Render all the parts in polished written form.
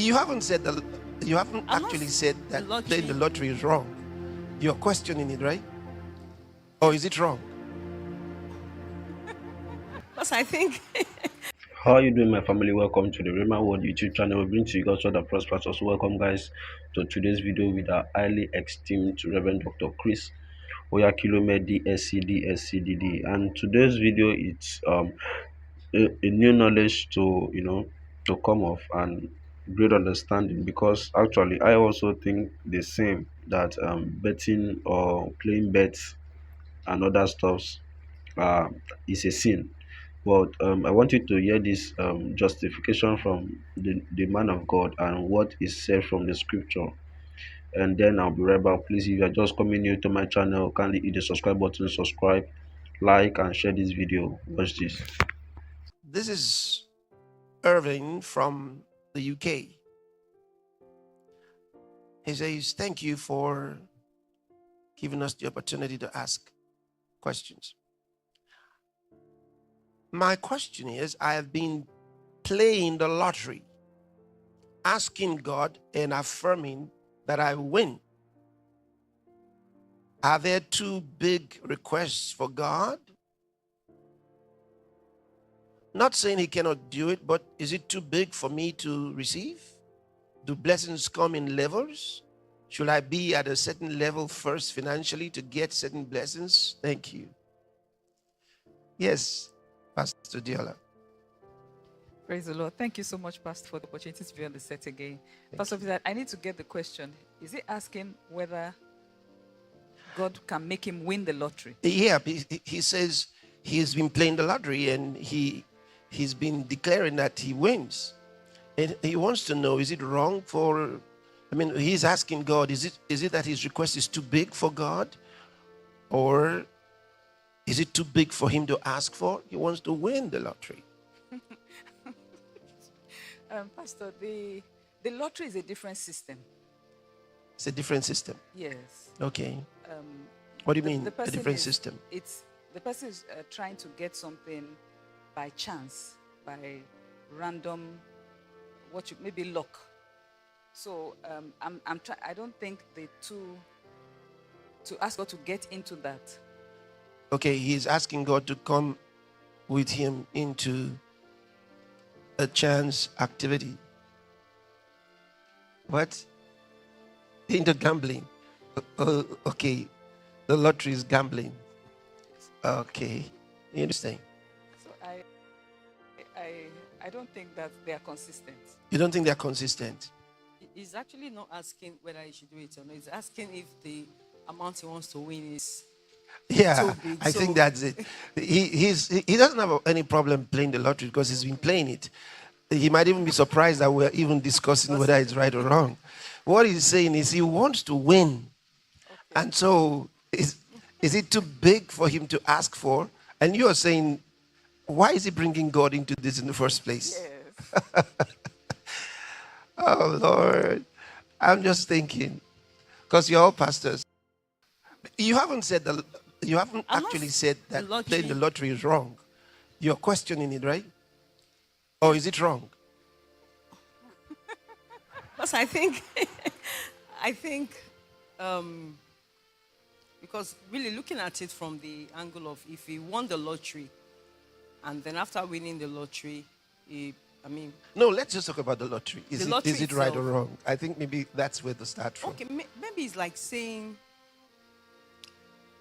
You haven't said that. You haven't actually said that playing the lottery is wrong. You're questioning it, right? Or is it wrong? Because I think How are you doing, my family? Welcome to the Rema World YouTube channel. We bring to you God's word that prospers us. Welcome, guys, to today's video with our highly esteemed Reverend Dr. Chris Oyakhilome Dsc Dsc Dd. And today's video is a new knowledge to to come off and great understanding, because actually I also think the same that betting or playing bets and other stuffs uh, is a sin. But I want you to hear this justification from the man of God and what is said from the scripture. And then I'll be right back. Please, if you are just coming new to my channel, kindly hit the subscribe button, subscribe, like, and share this video. Watch this. This is Irving from the UK. He says, thank you for giving us the opportunity to ask questions. My question is, I have been playing the lottery, asking God and affirming that I win. Are there two big requests for God? Not saying he cannot do it, but is it too big for me to receive? Do blessings come in levels? Should I be at a certain level first financially to get certain blessings? Thank you. Yes, Pastor Diola. praise the Lord. Thank you so much, Pastor, for the opportunity to be on the set again. Pastor Peter, I need to get the question. Is he asking whether God can make him win the lottery? Yeah, he says he's been playing the lottery and he's been declaring that he wins. And he wants to know, is it wrong for, he's asking God, is it that his request is too big for God? Or is it too big for him to ask for? He wants to win the lottery. Pastor, the lottery is a different system. It's a different system. Yes. Okay. What do you mean, a different is, system? The person is trying to get something by chance, by random, maybe luck. So I don't think to ask God to get into that. Okay, he's asking God to come with him into a chance activity. What? Into gambling. Okay, the lottery is gambling. Okay, interesting. So I don't think that they are consistent. You don't think they're consistent? He's actually not asking whether he should do it or not. He's asking if the amount he wants to win is Yeah, big, I think that's it. He doesn't have any problem playing the lottery because he's been playing it. He might even be surprised that we're even discussing whether it's right or wrong. What he's saying is he wants to win. Okay. And so is it too big for him to ask for? And you're saying, why is he bringing God into this in the first place? Yes. Oh, Lord. I'm just thinking, because you're all pastors. You haven't said that. You haven't actually said that playing the lottery is wrong. You're questioning it, right? Or is it wrong? because I think because really looking at it from the angle of if he won the lottery and then after winning the lottery, No, let's just talk about the lottery. Is it right or itself. wrong? I think maybe that's where to start from. Okay, maybe it's like saying,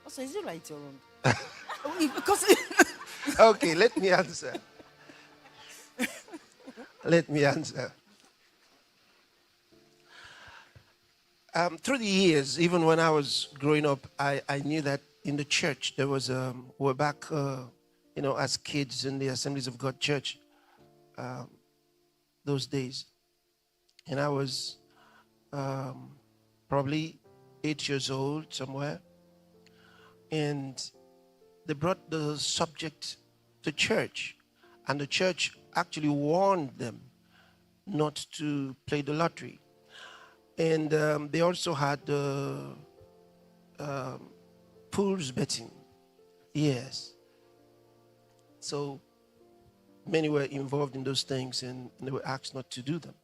also, is it right or wrong? Because Okay, let me answer. Let me answer. Through the years, even when I was growing up, I knew that in the church there was we're back, as kids in the Assemblies of God church those days, and I was probably 8 years old somewhere, and they brought the subject to church, and the church actually warned them not to play the lottery. And they also had pools betting. Yes. So many were involved in those things, and they were asked not to do them.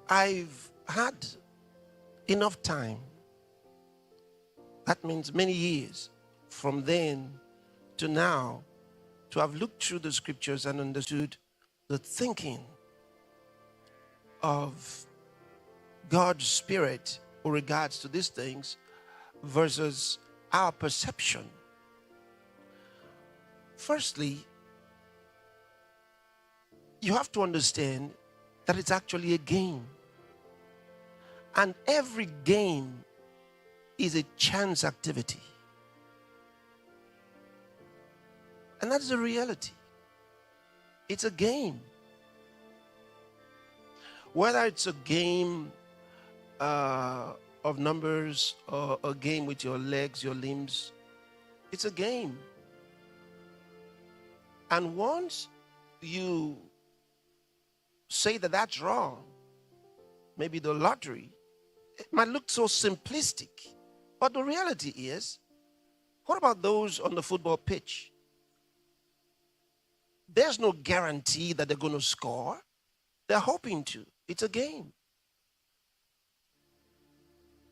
I've had enough time, that means many years, from then to now, to have looked through the scriptures and understood the thinking of God's Spirit with regards to these things versus our perception. Firstly, you have to understand that it's actually a game. And every game is a chance activity. And that's the reality. It's a game. Whether it's a game of numbers or a game with your legs, your limbs, it's a game. And once you say that that's wrong, maybe the lottery, it might look so simplistic. But the reality is, what about those on the football pitch? There's no guarantee that they're going to score. They're hoping to. It's a game.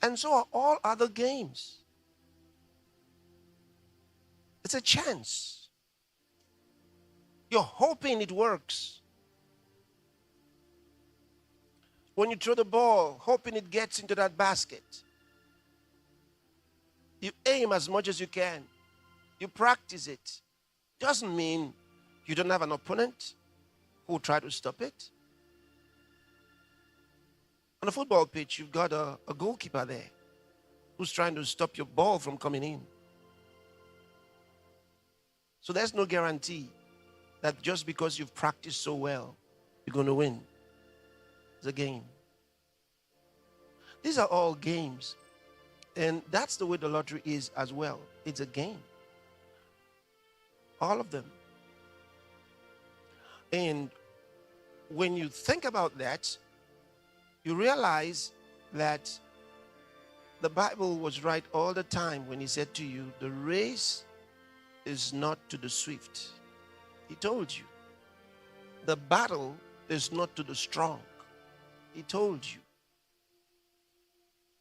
And so are all other games. It's a chance. You're hoping it works. When you throw the ball, hoping it gets into that basket. You aim as much as you can. You practice it. Doesn't mean you don't have an opponent who will try to stop it. On a football pitch, you've got a goalkeeper there who's trying to stop your ball from coming in. So there's no guarantee that just because you've practiced so well, you're going to win. It's a game. These are all games. And that's the way the lottery is as well. It's a game. All of them. And when you think about that, you realize that the Bible was right all the time when he said to you, the race is not to the swift. He told you. The battle is not to the strong. He told you.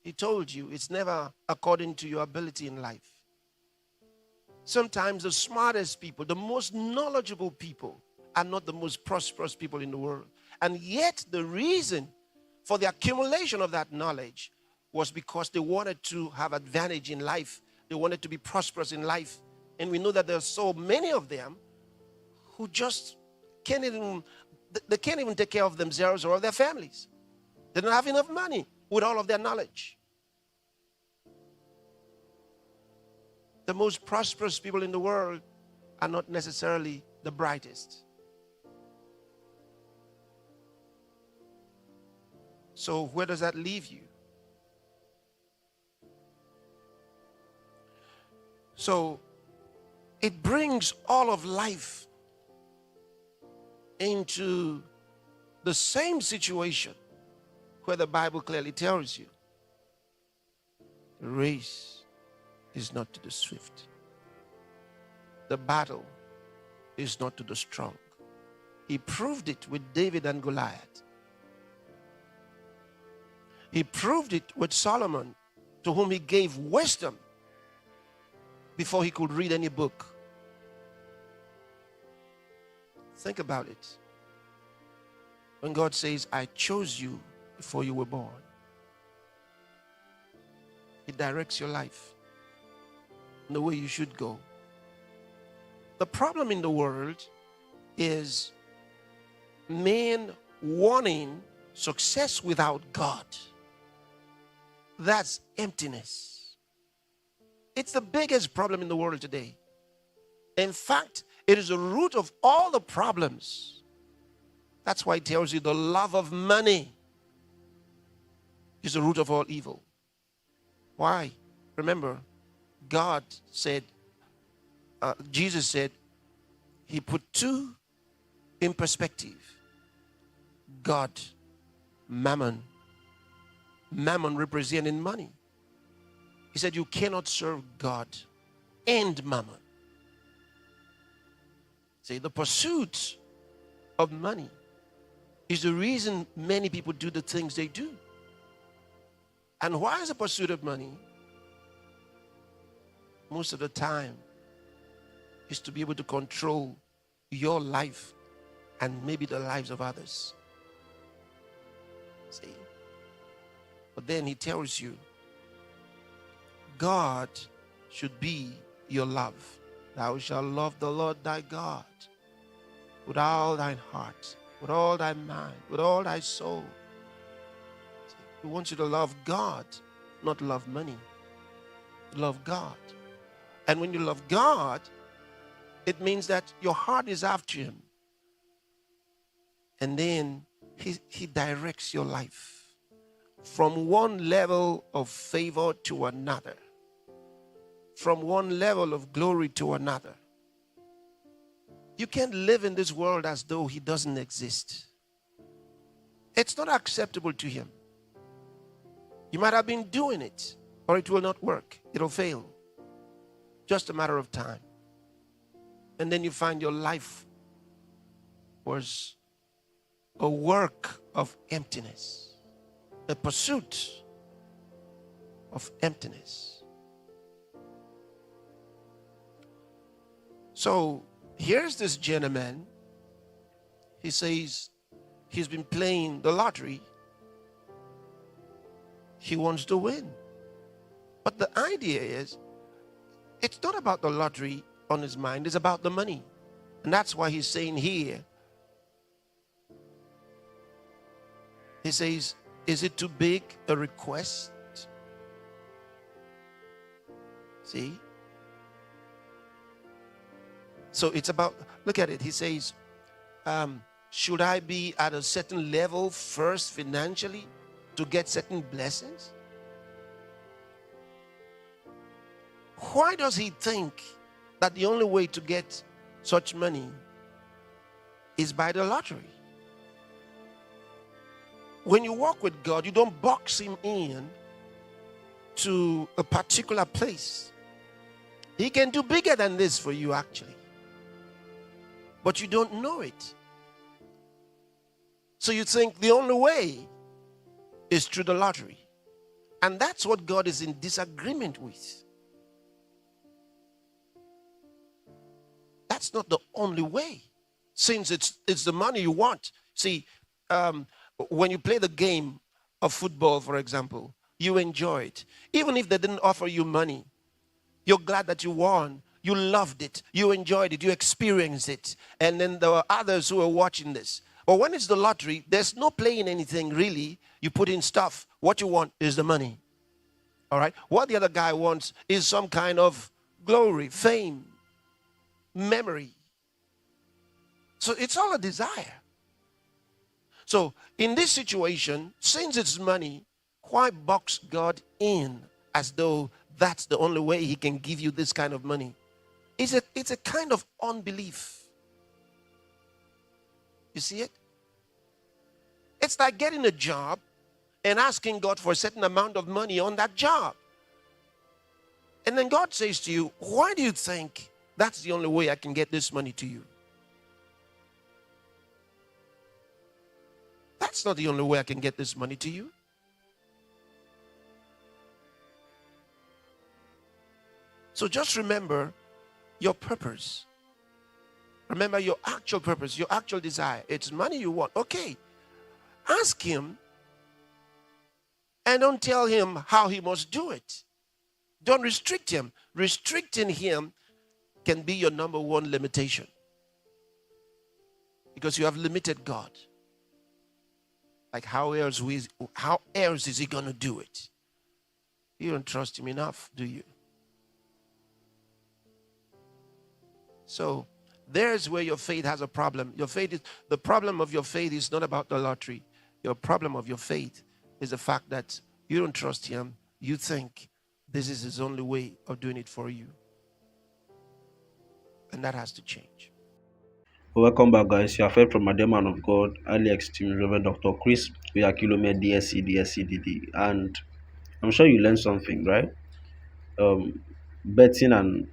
He told you it's never according to your ability in life. Sometimes the smartest people, the most knowledgeable people are not the most prosperous people in the world. And yet the reason for the accumulation of that knowledge was because they wanted to have advantage in life. They wanted to be prosperous in life. And we know that there are so many of them who just can't even take care of themselves or of their families. They don't have enough money with all of their knowledge. The most prosperous people in the world are not necessarily the brightest. So where does that leave you? So it brings all of life into the same situation where the Bible clearly tells you the race is not to the swift. The battle is not to the strong. He proved it with David and Goliath. He proved it with Solomon, to whom he gave wisdom before he could read any book. Think about it. When God says, I chose you before you were born, He directs your life in the way you should go. The problem in the world is men wanting success without God. That's emptiness. It's the biggest problem in the world today. In fact, it is the root of all the problems. That's why it tells you the love of money is the root of all evil. Why? Remember, God said, Jesus said, He put two in perspective. God, mammon. Mammon representing money. He said you cannot serve God and mammon. See, the pursuit of money It's the reason many people do the things they do. And why is the pursuit of money? Most of the time is to be able to control your life and maybe the lives of others. See? But then he tells you, God should be your love. Thou shalt love the Lord thy God with all thine heart, with all thy mind, with all thy soul. He wants you to love God, not love money. Love God. And when you love God, it means that your heart is after him. And then he directs your life from one level of favor to another, from one level of glory to another. You can't live in this world as though he doesn't exist. It's not acceptable to him. You might have been doing it, or it will not work. It'll fail. Just a matter of time. And then you find your life was a work of emptiness, a pursuit of emptiness. So here's this gentleman. He says he's been playing the lottery. He wants to win. But the idea is, it's not about the lottery on his mind, it's about the money. And that's why he's saying here, he says, is it too big a request? See? So it's about, look at it. He says, should I be at a certain level first financially to get certain blessings? Why does he think that the only way to get such money is by the lottery? When you walk with God, you don't box him in to a particular place. He can do bigger than this for you, actually. But you don't know it. So you think the only way is through the lottery. And that's what God is in disagreement with. That's not the only way. Since it's the money you want. See, when you play the game of football, for example, you enjoy it. Even if they didn't offer you money, you're glad that you won. You loved it. You enjoyed it. You experienced it. And then there were others who are watching this. But when it's the lottery, there's no playing anything really. You put in stuff. What you want is the money. All right? What the other guy wants is some kind of glory, fame, memory. So it's all a desire. So in this situation, since it's money, why box God in as though that's the only way he can give you this kind of money? It's a kind of unbelief. You see it? It's like getting a job and asking God for a certain amount of money on that job. And then God says to you, why do you think that's the only way I can get this money to you? That's not the only way I can get this money to you. So just remember your purpose. Remember your actual purpose, your actual desire. It's money you want. Okay. Ask him and don't tell him how he must do it. Don't restrict him. Restricting him can be your number one limitation. Because you have limited God. Like how else is he going to do it? You don't trust him enough, do you? So there's where your faith has a problem. The problem of your faith is not about the lottery. Your problem of your faith is the fact that you don't trust him. You think this is his only way of doing it for you. And that has to change. Welcome back, guys. You have heard from my dear man of God, highly esteemed Reverend Dr. Chris Oyakhilome Dsc Dsc and I'm sure you learned something, right? Betting and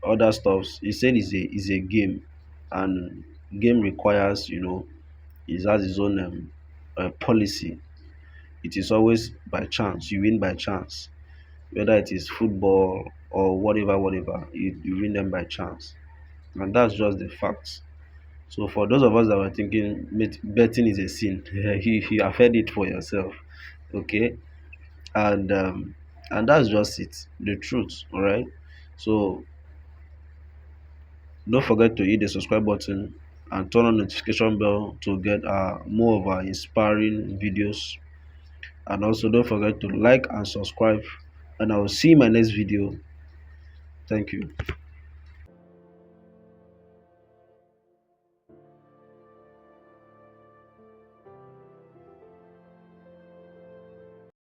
other stuffs. He said is a game, and game requires He has his own policy. It is always by chance. You win by chance, whether it is football or whatever, whatever. You win them by chance, and that's just the facts. So for those of us that were thinking betting is a sin, you have heard it for yourself, okay? And that's just it, the truth. All right. So don't forget to hit the subscribe button and turn on notification bell to get more of our inspiring videos. And also don't forget to like and subscribe. And I will see you in my next video. Thank you.